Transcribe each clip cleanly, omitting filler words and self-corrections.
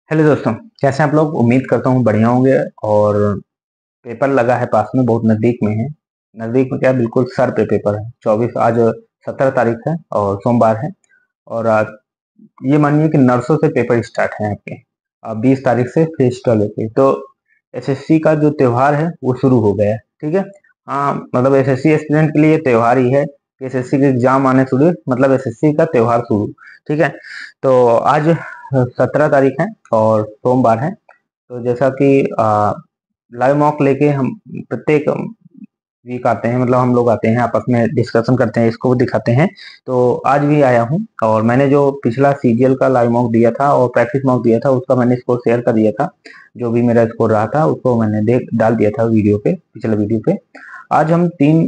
Hello दोस्तों, कैसे हैं आप लोग। उम्मीद करता हूँ बढ़िया होंगे। और पेपर लगा है पास में, बहुत नज़दीक में है। नज़दीक में क्या, बिल्कुल सर पे पेपर है। 24 आज 17 तारीख है और सोमवार है। और आज ये मानिए कि नर्सों से पेपर स्टार्ट है आपके। 20 तारीख से फिजिकल होते तो एसएससी का जो त्यौहार है वो शुरू हो गया है। ठीक है। हाँ, मतलब एसएससी स्टूडेंट के लिए ये त्यौहार ही है कि एसएससी के एग्जाम आने शुरू, मतलब एसएससी का त्यौहार शुरू। ठीक है। तो आज 17 तारीख है और सोमवार है। तो जैसा कि लाइव मॉक लेके हम प्रत्येक वीक आते हैं, मतलब हम लोग आते हैं आपस में डिस्कशन करते हैं, इसको दिखाते हैं। तो आज भी आया हूँ और मैंने जो पिछला सीजीएल का लाइव मॉक दिया था और प्रैक्टिस मॉक दिया था उसका मैंने स्कोर शेयर कर दिया था। जो भी मेरा स्कोर रहा था उसको मैंने डाल दिया था वीडियो पे, पिछले वीडियो पे। आज हम तीन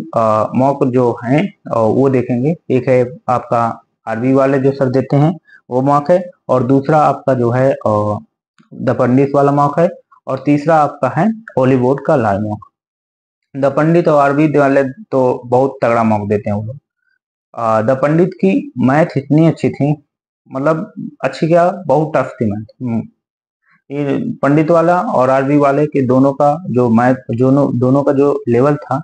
मॉक जो हैं वो देखेंगे। एक है आपका आरबी वाले जो सर देते हैं वो मॉक है, और दूसरा आपका जो है द पंडित वाला मॉक है, और तीसरा आपका है हॉलीवुड का लाइव मॉक। द पंडित और आरबी वाले तो बहुत तगड़ा मॉक देते हैं वो लोग। द पंडित की मैथ इतनी अच्छी थी, मतलब अच्छी क्या, बहुत टफ थी मैथ। ये पंडित वाला और आरबी वाले के दोनों का जो मैथ, दोनों का जो लेवल था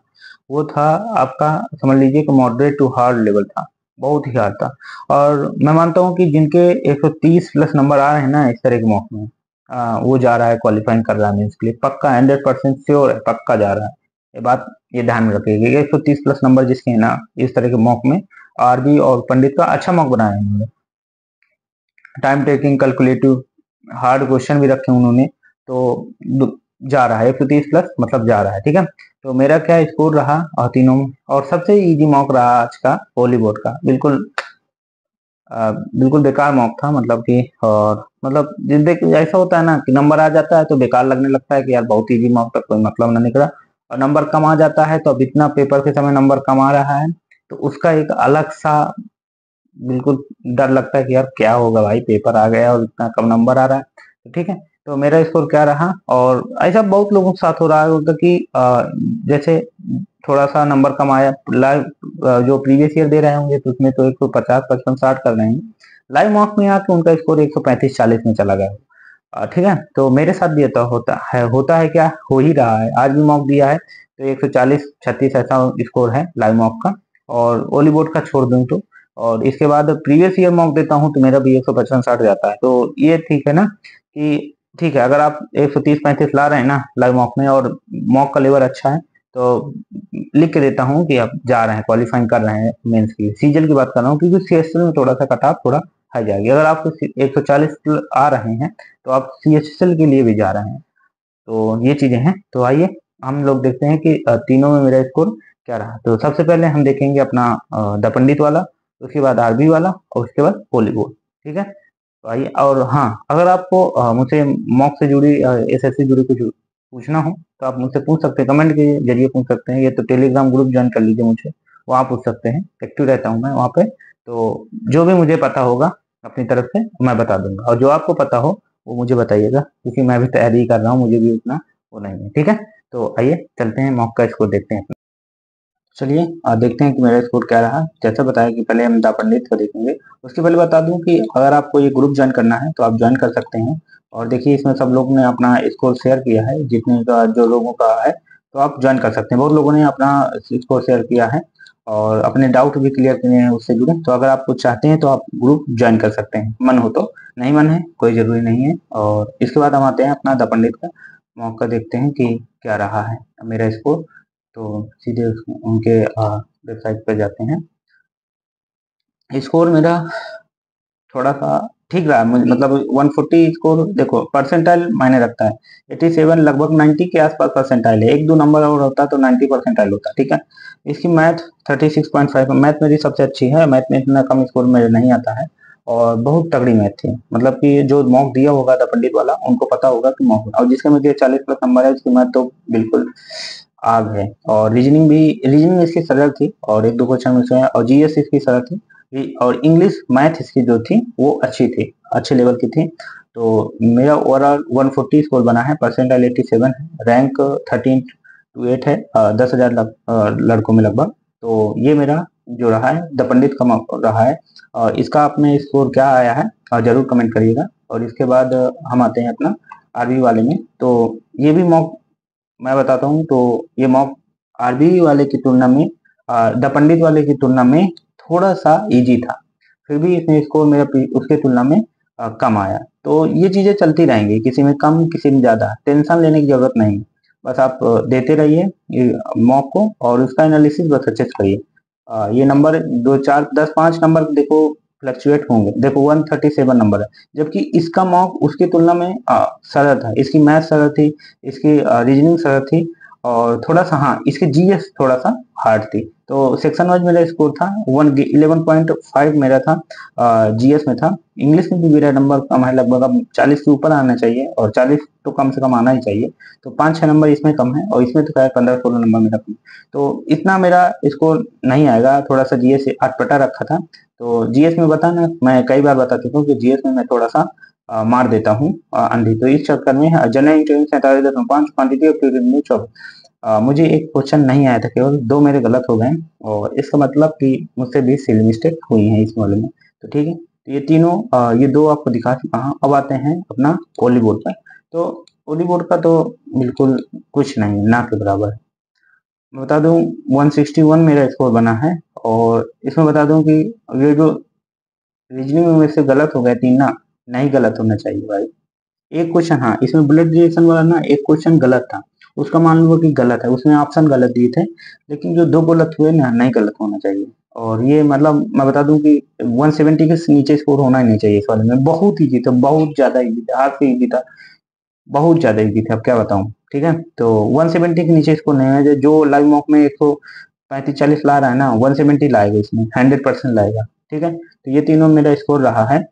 वो था आपका, समझ लीजिए कि मॉडरेट टू हार्ड लेवल था। बहुत ही हार्ड था। और मैं मानता हूँ कि जिनके 130 प्लस नंबर आ रहे हैं ना इस तरह के मॉक में, वो जा रहा है, क्वालिफाइंग कर रहा है मेंस के लिए पक्का, 100% श्योर है, पक्का जा रहा है। ये बात ये ध्यान में रखिएगा। 130 प्लस नंबर जिसके हैं ना इस तरह के मॉक में, आरबी और पंडित का अच्छा मॉक बनाया है उन्होंने। Time taking, calculative, hard question भी रखे उन्होंने। तो जा रहा है 130 प्लस, मतलब जा रहा है। ठीक है। तो मेरा क्या स्कोर रहा और तीनों में, और सबसे इजी मॉक रहा आज का हॉलीवुड का। बिल्कुल बिल्कुल बेकार मॉक था, मतलब कि, और मतलब देख ऐसा होता है ना कि नंबर आ जाता है तो बेकार लगने लगता है कि यार बहुत इजी मॉक तक कोई मतलब ना निकला। और नंबर कम आ जाता है तो अब इतना पेपर के समय नंबर कम आ रहा है तो उसका एक अलग सा बिल्कुल डर लगता है कि यार क्या होगा भाई, पेपर आ गया और इतना कम नंबर आ रहा है। तो ठीक है। तो मेरा स्कोर क्या रहा, और ऐसा बहुत लोगों के साथ हो रहा है होता कि जैसे थोड़ा सा नंबर कम आया लाइव, जो प्रीवियस ईयर दे रहे होंगे तो उसमें तो 150 55 60 कर रहे हैं। लाइव मॉक में आके उनका स्कोर 135 40 में चला गया। ठीक है। तो मेरे साथ भी होता है क्या, हो ही रहा है। आज भी मॉक दिया है तो 140 36 ऐसा स्कोर है लाइव मॉक का। और ओलीवुड का छोड़ दूं तो, और इसके बाद प्रीवियस ईयर मॉक देता हूँ तो मेरा भी 155 60 जाता है। तो ये ठीक है ना कि, ठीक है, अगर आप 130 35 ला रहे हैं ना लाइव मॉक में और मॉक का लेवल अच्छा है तो लिख के देता हूँ कि आप जा रहे हैं, क्वालिफाइंग कर रहे हैं मेंस के लिए। सीजल की बात कर रहा हूँ क्योंकि सीएसएल में थोड़ा सा कट ऑफ थोड़ा हाई जाएगी। अगर आपको 140 आ रहे हैं तो आप सीएचएसएल के लिए भी जा रहे हैं। तो ये चीजें हैं। तो आइए हम लोग देखते हैं कि तीनों में मेरा स्कोर क्या रहा। तो सबसे पहले हम देखेंगे अपना द पंडित वाला, उसके बाद आरबी वाला, और उसके बाद हॉलीवुड। ठीक है। तो आइए। और हाँ, अगर आपको मुझसे मॉक से जुड़ी, एसएससी जुड़ी कुछ पूछना हो तो आप मुझसे पूछ सकते हैं, कमेंट के जरिए पूछ सकते हैं। ये तो टेलीग्राम ग्रुप ज्वाइन कर लीजिए मुझे, वहाँ पूछ सकते हैं, एक्टिव रहता हूँ मैं वहाँ पे। तो जो भी मुझे पता होगा अपनी तरफ से मैं बता दूंगा, और जो आपको पता हो वो मुझे बताइएगा, क्योंकि मैं भी तैयारी कर रहा हूँ, मुझे भी उतना वो नहीं है। ठीक है। तो आइए चलते हैं मॉक का स्कोर देखते हैं। चलिए देखते हैं कि मेरा स्कोर क्या रहा। जैसा बताया कि पहले हम दा पंडित को देखेंगे। उसके पहले बता दूं कि अगर आपको ये ग्रुप ज्वाइन करना है तो आप ज्वाइन कर सकते हैं। और देखिए इसमें सब लोग ने अपना स्कोर शेयर किया है, जितने का जो लोगों का है तो आप ज्वाइन कर सकते हैं। बहुत लोगों ने अपना स्कोर शेयर किया है और अपने डाउट भी क्लियर किए हैं उससे जुड़े। तो अगर आप कुछ चाहते हैं तो आप ग्रुप ज्वाइन कर सकते हैं, मन हो तो। नहीं मन है कोई जरूरी नहीं है। और इसके बाद हम आते हैं अपना द पंडित का मौका, देखते हैं कि क्या रहा है मेरा स्कोर। तो सीधे उनके वेबसाइट पर जाते हैं। स्कोर मेरा थोड़ा सा ठीक रहा मतलब 140 स्कोर। देखो परसेंटाइल मायने रखता है। 87 लगभग 90 के आसपास परसेंटाइल है। एक दो नंबर और होता तो 90 परसेंटाइल होता। ठीक है। इसकी मैथ 36.5, मैथ मेरी सबसे अच्छी है। मैथ में इतना कम स्कोर मेरे नहीं आता है, और बहुत तगड़ी मैथ थी। मतलब कि जो मॉक दिया होगा था पंडित वाला उनको पता होगा कि मॉक, और जिसका मुझे 40 प्लस नंबर है उसकी मैथ तो बिल्कुल आग है। और रीजनिंग इसकी सरल थी, और एक दो क्वेश्चन में और जीएस इसकी सरल थी। और इंग्लिश मैथ इसकी जो थी वो अच्छी थी, अच्छे लेवल की थी। तो मेरा ओवरऑल 140 स्कोर बना है। परसेंटाइल 87 है। रैंक 13 to 8 है, 10,000 लड़कों में लगभग। तो ये मेरा जो रहा है द पंडित का मॉक रहा है, और इसका अपने स्कोर क्या आया है और जरूर कमेंट करिएगा। और इसके बाद हम आते हैं अपना आरबी वाले में। तो ये भी मॉक मैं बताता हूँ। तो ये मॉक आरबी वाले की तुलना में द पंडित वाले की तुलना में थोड़ा सा इजी था, फिर भी इसमें स्कोर मेरा उसके तुलना में कम आया। तो ये चीजें चलती रहेंगी, किसी में कम किसी में ज्यादा, टेंशन लेने की जरूरत नहीं। बस आप देते रहिए मॉक को और उसका एनालिसिस बस अच्छे से करिए। ये नंबर 2 4 10 5 नंबर देखो फ्लक्चुएट होंगे। देखो 137 नंबर है, जबकि इसका मॉक उसकी तुलना में सरल था। इसकी मैथ सरल थी, इसकी रीजनिंग सरल थी, और थोड़ा सा हाँ इसकी जीएस थोड़ा सा हार्ड थी। तो सेक्शन वाइज मेरा स्कोर था 11.5 मेरा था, जीएस में था। इंग्लिश में भी मेरा नंबर कम है, लगभग अब 40 के ऊपर आना चाहिए, और 40 तो कम से कम आना ही चाहिए। तो 5 6 नंबर इसमें कम है, और इसमें तो क्या 15 16 नंबर मेरा कम। तो इतना मेरा स्कोर नहीं आएगा, थोड़ा सा जीएस अटपटा रखा था। तो जीएस में बता ना, मैं कई बार बता चुका हूँ कि जीएस में मैं थोड़ा सा मार देता हूँ अंधी। तो इस चक्कर में जनरल इंटेलिजेंस 47.5, क्वांटिटी एप्टीट्यूड 24। मुझे एक क्वेश्चन नहीं आया था, केवल 2 मेरे गलत हो गए, और इसका मतलब कि मुझसे भी सिली मिस्टेक हुई है इस वाले में। तो ठीक है, तो ये तीनों ये 2 आपको दिखा चुका हूँ। अब आते हैं अपना ओली बोर्ड पर। तो ओली बोर्ड का तो बिल्कुल कुछ नहीं है, ना के बराबर है। मैं बता दूं 161 मेरा स्कोर बना है, और इसमें बता दूं कि ये जो रीजनिंग में मेरे से गलत हो गए 3 ना, नहीं गलत होना चाहिए भाई। एक क्वेश्चन हाँ इसमें बुलेट रिएक्शन वाला ना एक क्वेश्चन गलत था, उसका मान लो कि गलत है, उसमें ऑप्शन गलत दिए थे, लेकिन जो 2 गलत हुए ना नहीं गलत होना चाहिए। और ये मतलब मैं बता दूं कि 170 के नीचे स्कोर होना ही नहीं चाहिए इस वाले में। बहुत ईजी था, बहुत ज्यादा ईजी था, हाथ से ईजी था, बहुत ज्यादा ईजी था, अब क्या बताऊं। ठीक है, तो 170 के नीचे स्कोर नहीं है। जो लाइव मॉक में 135 40 ला रहा है ना, 170 लाएगा, इसमें 100% लाएगा। ठीक है, तो ये तीनों मेरा स्कोर रहा है।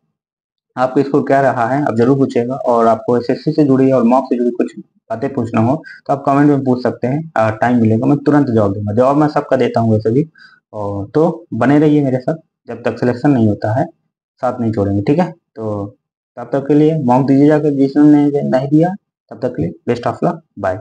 आपका स्कोर क्या रहा है आप जरूर पूछेगा, और आपको एसएससी से जुड़ी और मॉक से जुड़ी कुछ बातें पूछना हो तो आप कमेंट में पूछ सकते हैं। टाइम मिलेगा मैं तुरंत जवाब दूंगा। जवाब मैं सबका देता हूँ वैसे भी। और तो बने रहिए मेरे साथ, जब तक सिलेक्शन नहीं होता है साथ नहीं छोड़ेंगे। ठीक है, तो तब तक के लिए मॉक दीजिए जाकर, जिसने नहीं दिया तब तक के लिए बेस्ट ऑफ लक, बाय।